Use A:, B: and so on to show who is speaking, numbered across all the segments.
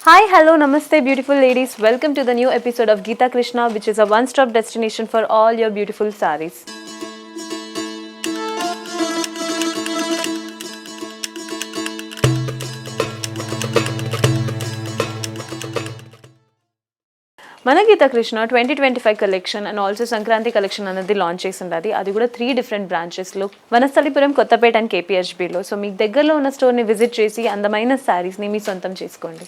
A: Hi, hello, namaste, beautiful ladies. Welcome to the new episode of Geeta Krishna, which is a one-stop destination for all your beautiful sarees. మన Geetha Krishna 2025 collection and also Sankranti collection అనేది launch చేసింది. అది కూడా 3 different బ్రాంచెస్లో, Vanasthalipuram, Kothapet and కేపీహెచ్బీలో. So మీకు దగ్గరలో ఉన్న స్టోర్ని విజిట్ చేసి అందమైన శారీస్ని మీ సొంతం చేసుకోండి.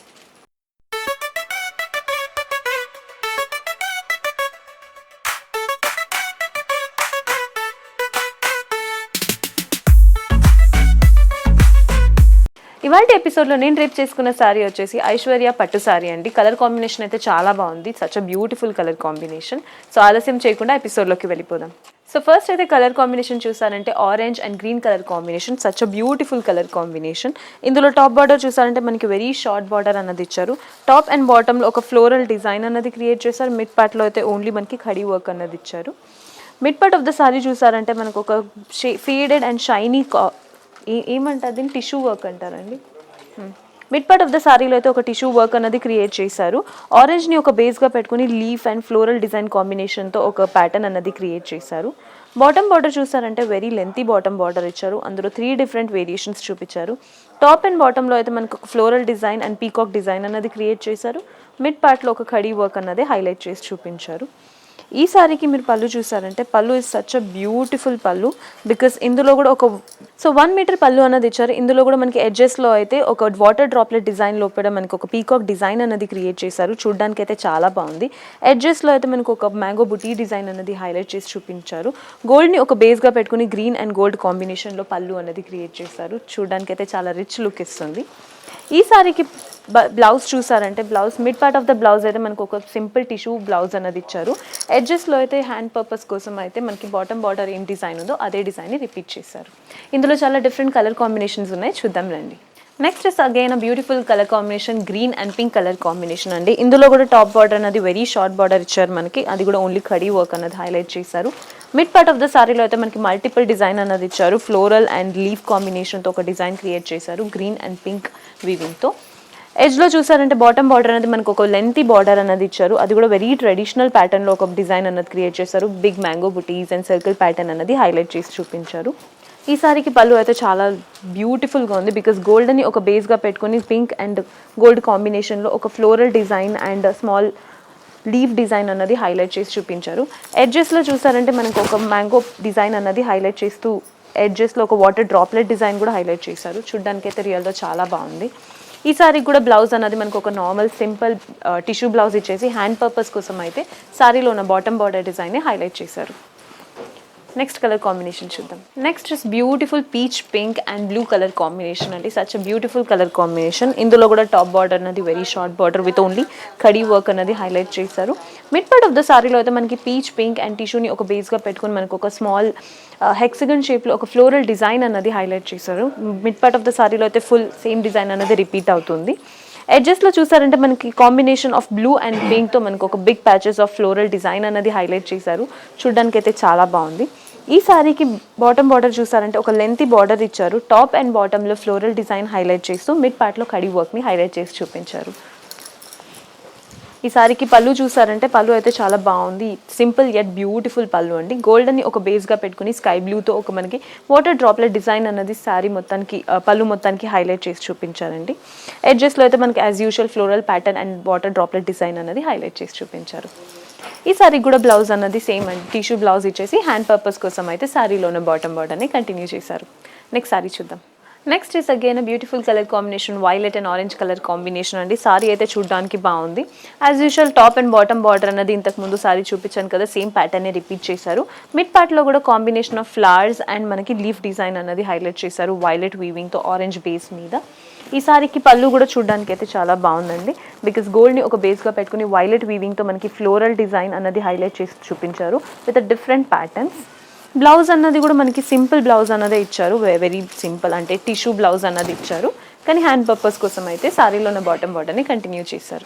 A: ఇవాళ ఎపిసోడ్లో నేను రేపు చేసుకున్న శారీ వచ్చేసి ఐశ్వర్య పట్టు శారీ అండి. కలర్ కాంబినేషన్ అయితే చాలా బాగుంది. Such a beautiful colour combination. So ఆలస్యం చేయకుండా ఎపిసోడ్లోకి వెళ్ళిపోదాం. సో ఫస్ట్ అయితే కలర్ కాంబినేషన్ చూసారంటే orange and green colour combination. Such a beautiful colour combination. ఇందులో టాప్ బార్డర్ చూసారంటే మనకి వెరీ షార్ట్ బార్డర్ అన్నది ఇచ్చారు. టాప్ అండ్ బాటంలో ఒక ఫ్లోరల్ డిజైన్ అన్నది క్రియేట్ చేశారు. మిడ్ పార్ట్లో అయితే ఓన్లీ మనకి ఖడీ వర్క్ అన్నది ఇచ్చారు. Mid part of the sari చూసారంటే మనకు ఒక ఫేడెడ్ అండ్ షైనీ ఏమంటారు దీన్ని, టిష్యూ వర్క్ అంటారండి. మిడ్ పార్ట్ ఆఫ్ ద శారీలో అయితే ఒక టిష్యూ వర్క్ అనేది క్రియేట్ చేశారు. ఆరెంజ్ని ఒక బేస్గా పెట్టుకుని లీఫ్ అండ్ ఫ్లోరల్ డిజైన్ కాంబినేషన్తో ఒక ప్యాటర్న్ అన్నది క్రియేట్ చేశారు. బాటమ్ బార్డర్ చూసారంటే వెరీ లెంతీ బాటమ్ బార్డర్ ఇచ్చారు. అందులో 3 డిఫరెంట్ వేరియేషన్స్ చూపించారు. టాప్ అండ్ బాటంలో అయితే మనకు ఒక floral design and peacock design అన్నది క్రియేట్ చేశారు. మిడ్ పార్ట్లో ఒక ఖడీ వర్క్ అన్నది హైలైట్ చేసి చూపించారు. ఈ సారీకి మీరు పళ్ళు చూసారంటే పళ్ళు ఇస్ సచ్ అ బ్యూటిఫుల్ పళ్ళు, బికాస్ ఇందులో కూడా ఒక 1 మీటర్ పళ్ళు అన్నది ఇచ్చారు. ఇందులో కూడా మనకి ఎడ్జెస్లో అయితే ఒక వాటర్ డ్రాప్లెట్ డిజైన్ లోపల మనకి ఒక పీకాక్ డిజైన్ అన్నది క్రియేట్ చేశారు. చూడడానికి అయితే చాలా బాగుంది. ఎడ్జెస్లో అయితే మనకు ఒక మ్యాంగో బుటీ డిజైన్ అన్నది హైలైట్ చేసి చూపించారు. గోల్డ్ని ఒక బేస్గా పెట్టుకుని గ్రీన్ అండ్ గోల్డ్ కాంబినేషన్లో పళ్ళు అన్నది క్రియేట్ చేశారు. చూడడానికి అయితే చాలా రిచ్ లుక్ ఇస్తుంది. ఈ సారీకి బ్లౌజ్ చూసారంటే blouse mid part of the blouse అయితే మనకు ఒక సింపుల్ టిష్యూ బ్లౌజ్ అన్నది ఇచ్చారు. ఎడ్జెస్లో అయితే హ్యాండ్ పర్పస్ కోసం అయితే మనకి బాటమ్ బార్డర్ ఏం డిజైన్ ఉందో అదే డిజైన్ని రిపీట్ చేశారు. ఇందులో చాలా డిఫరెంట్ కలర్ కాంబినేషన్స్ ఉన్నాయి, చూద్దాం రండి. Next is again beautiful colour combination green and pink colour combination అండి. ఇందులో కూడా టాప్ బార్డర్ అనేది వెరీ షార్ట్ బార్డర్ ఇచ్చారు మనకి. అది కూడా ఓన్లీ ఖడీ వర్క్ అన్నది హైలైట్ చేశారు. మిడ్ పార్ట్ ఆఫ్ ద సారీలో అయితే మనకి మల్టిపుల్ డిజైన్ అన్నది ఇచ్చారు. ఫ్లోరల్ అండ్ లీఫ్ కాంబినేషన్తో ఒక డిజైన్ క్రియేట్ చేశారు గ్రీన్ అండ్ పింక్ వీవింగ్తో. ఎడ్జ్లో చూసారంటే బాటమ్ బార్డర్ అనేది మనకు ఒక లెంతీ బార్డర్ అన్నది ఇచ్చారు. అది కూడా వెరీ ట్రెడిషనల్ ప్యాటర్న్లో ఒక డిజైన్ అన్నది క్రియేట్ చేశారు. Big mango buttis and circle pattern అన్నది హైలైట్ చేసి చూపించారు. ఈ సారీకి పళ్ళు అయితే చాలా బ్యూటిఫుల్గా ఉంది, బికాస్ గోల్డ్ని ఒక బేస్గా పెట్టుకుని పింక్ అండ్ గోల్డ్ కాంబినేషన్లో ఒక floral design and small leaf design అన్నది హైలైట్ చేసి చూపించారు. ఎడ్జెస్లో చూసారంటే మనకు ఒక మ్యాంగో డిజైన్ అన్నది హైలైట్ చేస్తూ ఎడ్జెస్లో ఒక వాటర్ డ్రాప్లెట్ డిజైన్ కూడా హైలైట్ చేశారు. చూడ్డానికి అయితే రియల్గా చాలా బాగుంది. ఈ సారీకి కూడా బ్లౌజ్ అన్నది మనకు ఒక నార్మల్ సింపుల్ టిష్యూ బ్లౌజ్ ఇచ్చేసి హ్యాండ్ పర్పస్ కోసం అయితే సారీలో ఉన్న బాటమ్ బార్డర్ డిజైన్ని హైలైట్ చేశారు. నెక్స్ట్ కలర్ కాంబినేషన్ చూద్దాం. Next is beautiful peach pink and blue colour combination అండి. Such beautiful colour combination. ఇందులో కూడా టాప్ బార్డర్ అనేది very short border with only khadi work అనేది హైలైట్ చేశారు. మిడ్ పార్ట్ ఆఫ్ ద సారీలో అయితే మనకి పీచ్ పింక్ అండ్ టిష్యూని ఒక బేస్గా పెట్టుకుని మనకు ఒక స్మాల్ హెక్సగన్ షేప్లో ఒక ఫ్లోరల్ డిజైన్ అన్నది హైలైట్ చేశారు. మిడ్ పార్ట్ ఆఫ్ ద సారీలో అయితే ఫుల్ సేమ్ డిజైన్ అనేది రిపీట్ అవుతుంది. ఎడ్జెస్లో చూసారంటే మనకి కాంబినేషన్ ఆఫ్ బ్లూ అండ్ పింక్తో మనకు ఒక big patches of floral design అన్నది హైలైట్ చేశారు. చూడడానికి అయితే చాలా బాగుంది. ఈ సారీకి బాటమ్ బార్డర్ చూసారంటే ఒక లెంతీ బార్డర్ ఇచ్చారు. టాప్ అండ్ బాటంలో ఫ్లోరల్ డిజైన్ హైలైట్ చేస్తూ మిడ్ పార్ట్లో ఖడీ వర్క్ని హైలైట్ చేసి చూపించారు. ఈ సారీకి పళ్ళు చూసారంటే పళ్ళు అయితే చాలా బాగుంది. సింపుల్ యట్ బ్యూటిఫుల్ పళ్ళు అండి. గోల్డ్ని ఒక బేస్గా పెట్టుకుని స్కై బ్లూతో ఒక మనకి వాటర్ డ్రాప్లెట్ డిజైన్ అన్నది శారీ మొత్తానికి పళ్ళు మొత్తానికి హైలైట్ చేసి చూపించారండి. ఎడ్జెస్లో అయితే మనకి as usual floral pattern and water droplet design అన్నది హైలైట్ చేసి చూపించారు. ఈ సారీకి కూడా బ్లౌజ్ అన్నది సేమ్ అండి, టిష్యూ బ్లౌజ్ ఇచ్చేసి హ్యాండ్ పర్పస్ కోసం అయితే శారీలోనే బాటమ్ బార్డర్ని కంటిన్యూ చేశారు. నెక్స్ట్ సారీ చూద్దాం. Next is again beautiful colour combination violet and orange colour combination అండి. సారీ అయితే చూడడానికి బాగుంది. As usual top and bottom border అన్నది ఇంతకు ముందు సారీ చూపించాను కదా, సేమ్ ప్యాటర్న్ రిపీట్ చేశారు. మిడ్ పార్ట్లో కూడా కాంబినేషన్ ఆఫ్ ఫ్లవర్స్ అండ్ మనకి లీఫ్ డిజైన్ అన్నది హైలైట్ చేశారు వైలెట్ వీవింగ్తో ఆరెంజ్ బేస్ మీద. ఈ సారీకి పళ్ళు కూడా చూడడానికి అయితే చాలా బాగుందండి, బికాస్ గోల్డ్ని ఒక బేస్గా పెట్టుకుని వైలెట్ వీవింగ్తో మనకి ఫ్లోరల్ డిజైన్ అన్నది హైలైట్ చేసి చూపించారు విత్ డిఫరెంట్ ప్యాటర్న్స్. బ్లౌజ్ అన్నది కూడా మనకి సింపుల్ బ్లౌజ్ అన్నదే ఇచ్చారు. వెరీ సింపుల్ అంటే టిష్యూ బ్లౌజ్ అన్నది ఇచ్చారు, కానీ హ్యాండ్ పర్పస్ కోసం అయితే సారీలోనే బాటమ్ బార్డర్ని కంటిన్యూ చేశారు.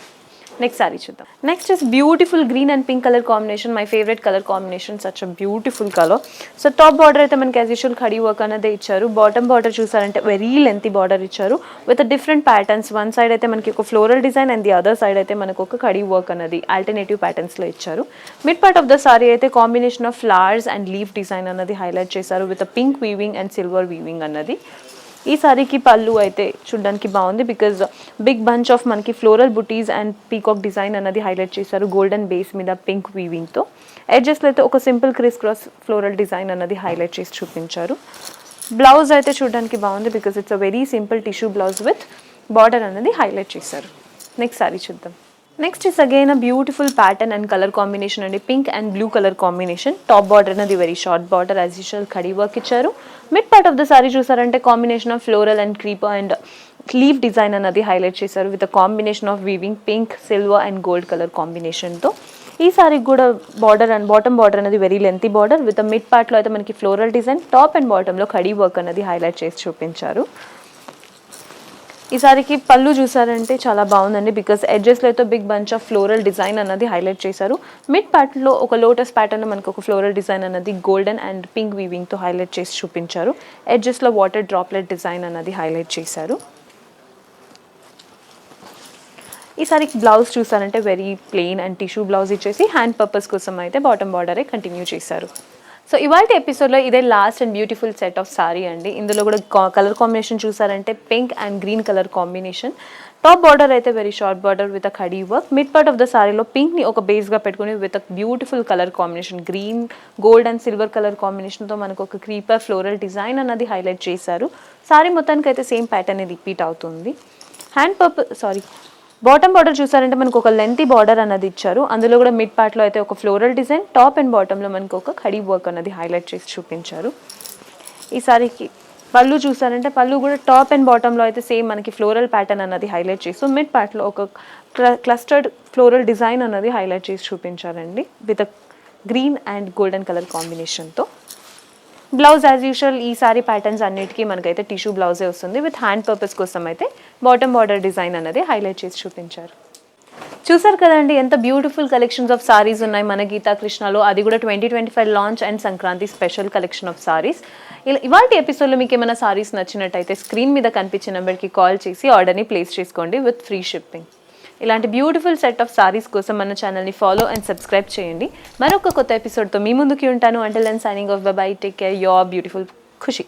A: నెక్స్ట్ సారీ చూద్దాం. Next is beautiful green and pink colour combination. My favourite colour combination, such a beautiful colour. So top border అయితే మనకి యాజ్ యూజువల్ ఖడీ వర్క్ అనేది ఇచ్చారు. బాటమ్ బార్డర్ చూసారంటే వెరీ లెంతీ బార్డర్ ఇచ్చారు with different patterns. One side అయితే మనకి ఒక floral design and the other side అయితే మనకు ఒక ఖడీ వర్క్ అనేది ఆల్టర్నేటివ్ ప్యాటర్న్స్లో ఇచ్చారు. Mid part of the sari అయితే combination of flowers and leaf design అన్నది హైలైట్ చేశారు with pink weaving and silver weaving అన్నది. ఈ సారీకి పళ్ళు అయితే చూడడానికి బాగుంది బికాజ్ బిగ్ బంచ్ ఆఫ్ మనకి floral butis and peacock design అన్నది హైలైట్ చేశారు గోల్డెన్ బేస్ మీద పింక్ వీవింగ్తో. ఎడ్జెస్లో అయితే ఒక simple criss cross floral design అన్నది హైలైట్ చేసి చూపించారు. బ్లౌజ్ అయితే చూడడానికి బాగుంది because it's a very simple tissue blouse with border అన్నది హైలైట్ చేశారు. నెక్స్ట్ సారీ చూద్దాం. Next is again a beautiful pattern and colour combination అండి. Pink and blue colour combination. Top border అనేది very short border as usual khadi work ఇచ్చారు. Mid part of the sari చూసారంటే combination of floral and creeper and leaf design అన్నది highlight చేశారు with a combination of weaving pink silver and gold colour కాంబినేషన్తో. ఈ సారీకి కూడా border and bottom border అనేది very lengthy border with mid పార్ట్లో అయితే మనకి ఫ్లోరల్ డిజైన్, టాప్ అండ్ బాటంలో ఖడీ వర్క్ అనేది హైలైట్ చేసి చూపించారు. ఈ సారీకి పళ్ళు చూసారంటే చాలా బాగుందండి బికాస్ ఎడ్జెస్లో అయితే big bunch of floral design అన్నది హైలైట్ చేశారు. మిడ్ పార్ట్లో ఒక లోటస్ ప్యాటర్న్లో మనకు ఒక ఫ్లోరల్ డిజైన్ అన్నది గోల్డెన్ అండ్ పింక్ వీవింగ్తో హైలైట్ చేసి చూపించారు. ఎడ్జెస్లో వాటర్ డ్రాప్లెట్ డిజైన్ అన్నది హైలైట్ చేశారు. ఈ సారీకి బ్లౌజ్ చూసారంటే very plain and tissue blouse ఇచ్చేసి హ్యాండ్ పర్పస్ కోసం అయితే బాటమ్ బార్డరే కంటిన్యూ చేశారు. సో ఇవాళ ఎపిసోడ్లో ఇదే last and beautiful set of sari అండి. ఇందులో కూడా కలర్ కాంబినేషన్ చూసారంటే pink and green colour combination. Top border అయితే very short border with a khadi work. Mid part of the సారీలో పింక్ని ఒక బేస్గా పెట్టుకుని with a beautiful colour combination green, gold and silver colour కాంబినేషన్తో మనకు ఒక క్రీపర్ ఫ్లోరల్ డిజైన్ అన్నది హైలైట్ చేశారు. సారీ మొత్తానికి అయితే సేమ్ ప్యాటర్న్ రిపీట్ అవుతుంది. బాటమ్ బార్డర్ చూసారంటే మనకు ఒక లెంతీ బార్డర్ అన్నది ఇచ్చారు. అందులో కూడా మిడ్ పార్ట్లో అయితే ఒక ఫ్లోరల్ డిజైన్, టాప్ అండ్ బాటంలో మనకు ఒక ఖడీ వర్క్ అన్నది హైలైట్ చేసి చూపించారు. ఈ సారీకి పళ్ళు చూసారంటే పళ్ళు కూడా టాప్ అండ్ బాటంలో అయితే సేమ్ మనకి ఫ్లోరల్ ప్యాటర్న్ అన్నది హైలైట్ చేస్తూ మిడ్ పార్ట్లో ఒక క్లస్టర్డ్ ఫ్లోరల్ డిజైన్ అన్నది హైలైట్ చేసి చూపించారండి with green and golden colour కాంబినేషన్తో. బ్లౌజ్ యాజ్ యూజువల్ ఈ సారీ ప్యాటర్న్స్ అన్నిటికీ మనకైతే టిష్యూ బ్లౌజే వస్తుంది విత్ హ్యాండ్ పర్పస్ కోసం అయితే బాటమ్ బార్డర్ డిజైన్ అనేది హైలైట్ చేసి చూపించారు. చూసారు కదండి ఎంత బ్యూటిఫుల్ కలెక్షన్స్ ఆఫ్ సారీస్ ఉన్నాయి మన గీతా కృష్ణలో, అది కూడా 2025 launch and Sankranti special collection of saris. ఇవాళ ఎపిసోడ్లో మీకు ఏమైనా సారీస్ నచ్చినట్టయితే స్క్రీన్ మీద కనిపించే నెంబర్కి కాల్ చేసి ఆర్డర్ని ప్లేస్ చేసుకోండి విత్ ఫ్రీ షిప్పింగ్. ఇలాంటి బ్యూటిఫుల్ సెట్ ఆఫ్ సారీస్ కోసం మన ఛానల్ని ఫాలో అండ్ సబ్స్క్రైబ్ చేయండి. మరొక కొత్త ఎపిసోడ్తో మీ ముందుకి ఉంటాను. Until then signing off, bye bye, take care, your beautiful Kushi.